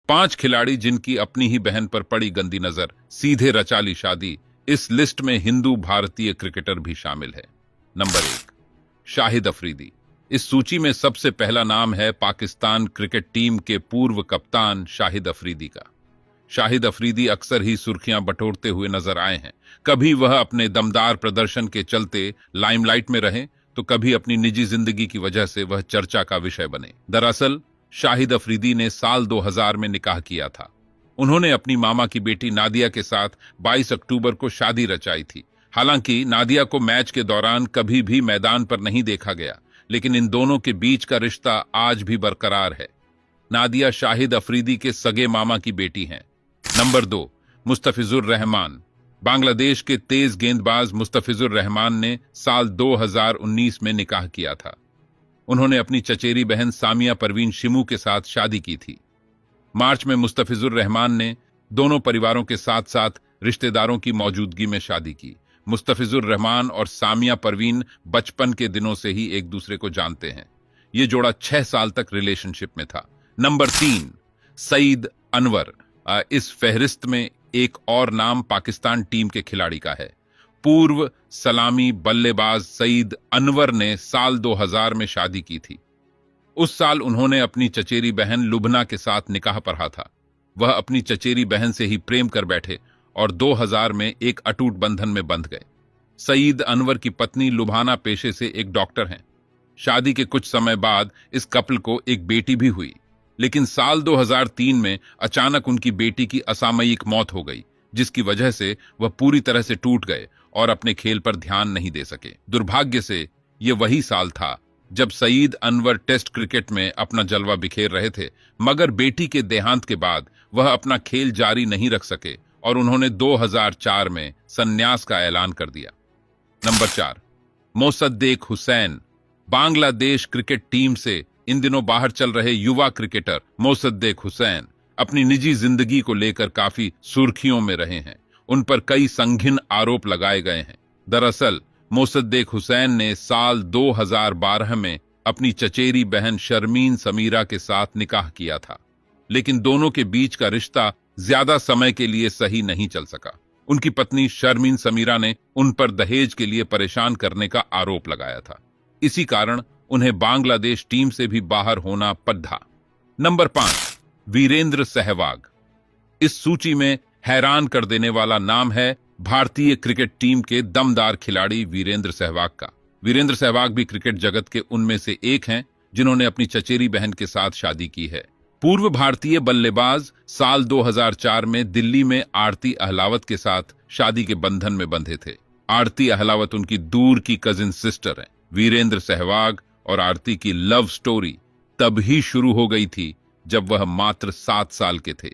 5 खिलाड़ी जिनकी अपनी ही बहन पर पड़ी गंदी नजर, सीधे रचा ली शादी। इस लिस्ट में हिंदू भारतीय क्रिकेटर भी शामिल है। नंबर 1, शाहिद अफरीदी। इस सूची में सबसे पहला नाम है पाकिस्तान क्रिकेट टीम के पूर्व कप्तान शाहिद अफरीदी का। शाहिद अफरीदी अक्सर ही सुर्खियां बटोरते हुए नजर आए हैं। कभी वह अपने दमदार प्रदर्शन के चलते लाइमलाइट में रहे, तो कभी अपनी निजी जिंदगी की वजह से वह चर्चा का विषय बने। दरअसल शाहिद अफरीदी ने साल 2000 में निकाह किया था। उन्होंने अपनी मामा की बेटी नादिया के साथ 22 अक्टूबर को शादी रचाई थी। हालांकि नादिया को मैच के दौरान कभी भी मैदान पर नहीं देखा गया, लेकिन इन दोनों के बीच का रिश्ता आज भी बरकरार है। नादिया शाहिद अफरीदी के सगे मामा की बेटी हैं। नंबर 2, मुस्तफिजुर रहमान। बांग्लादेश के तेज गेंदबाज मुस्तफिजुर रहमान ने साल 2019 में निकाह किया था। उन्होंने अपनी चचेरी बहन सामिया परवीन शिमू के साथ शादी की थी। मार्च में मुस्तफिजुर रहमान ने दोनों परिवारों के साथ साथ रिश्तेदारों की मौजूदगी में शादी की। मुस्तफिजुर रहमान और सामिया परवीन बचपन के दिनों से ही एक दूसरे को जानते हैं। ये जोड़ा 6 साल तक रिलेशनशिप में था। नंबर 3, सईद अनवर। इस फहरिस्त में एक और नाम पाकिस्तान टीम के खिलाड़ी का है। पूर्व सलामी बल्लेबाज सईद अनवर ने साल 2000 में शादी की थी। उस साल उन्होंने अपनी चचेरी बहन लुबना के साथ निकाह पढ़ा था। वह अपनी चचेरी बहन से ही प्रेम कर बैठे और 2000 में एक अटूट बंधन में बंध गए। सईद अनवर की पत्नी लुभाना पेशे से एक डॉक्टर हैं। शादी के कुछ समय बाद इस कपल को एक बेटी भी हुई, लेकिन साल 2003 में अचानक उनकी बेटी की असामयिक मौत हो गई, जिसकी वजह से वह पूरी तरह से टूट गए और अपने खेल पर ध्यान नहीं दे सके। दुर्भाग्य से यह वही साल था जब सईद अनवर टेस्ट क्रिकेट में अपना जलवा बिखेर रहे थे, मगर बेटी के देहांत के बाद वह अपना खेल जारी नहीं रख सके और उन्होंने 2004 में संन्यास का ऐलान कर दिया। Number 4, Mosaddek Hussain. Bangladesh cricket team से इन दिनों बाहर चल रहे युवा क्रिकेटर मोसद्देक हुसैन अपनी निजी जिंदगी को लेकर काफी सुर्खियों में रहे हैं। उन पर कई संगीन आरोप लगाए गए हैं। दरअसल मोसद्देक हुसैन ने साल 2012 में अपनी चचेरी बहन शर्मीन समीरा के साथ निकाह किया था, लेकिन दोनों के बीच का रिश्ता ज्यादा समय के लिए सही नहीं चल सका। उनकी पत्नी शर्मीन समीरा ने उन पर दहेज के लिए परेशान करने का आरोप लगाया था। इसी कारण उन्हें बांग्लादेश टीम से भी बाहर होना पड़ा। नंबर 5, वीरेंद्र सहवाग। इस सूची में हैरान कर देने वाला नाम है भारतीय क्रिकेट टीम के दमदार खिलाड़ी वीरेंद्र सहवाग का। वीरेंद्र सहवाग भी क्रिकेट जगत के उनमें से एक हैं जिन्होंने अपनी चचेरी बहन के साथ शादी की है। पूर्व भारतीय बल्लेबाज साल 2004 में दिल्ली में आरती अहलावत के साथ शादी के बंधन में बंधे थे। आरती अहलावत उनकी दूर की कजिन सिस्टर है। वीरेंद्र सहवाग और आरती की लव स्टोरी तब ही शुरू हो गई थी जब वह मात्र 7 साल के थे।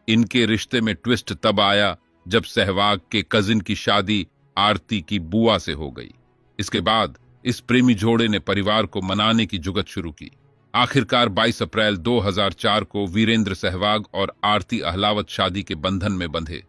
इनके रिश्ते में ट्विस्ट तब आया जब सहवाग के कजिन की शादी आरती की बुआ से हो गई। इसके बाद इस प्रेमी जोड़े ने परिवार को मनाने की जुगत शुरू की। आखिरकार 22 अप्रैल 2004 को वीरेंद्र सहवाग और आरती अहलावत शादी के बंधन में बंधे।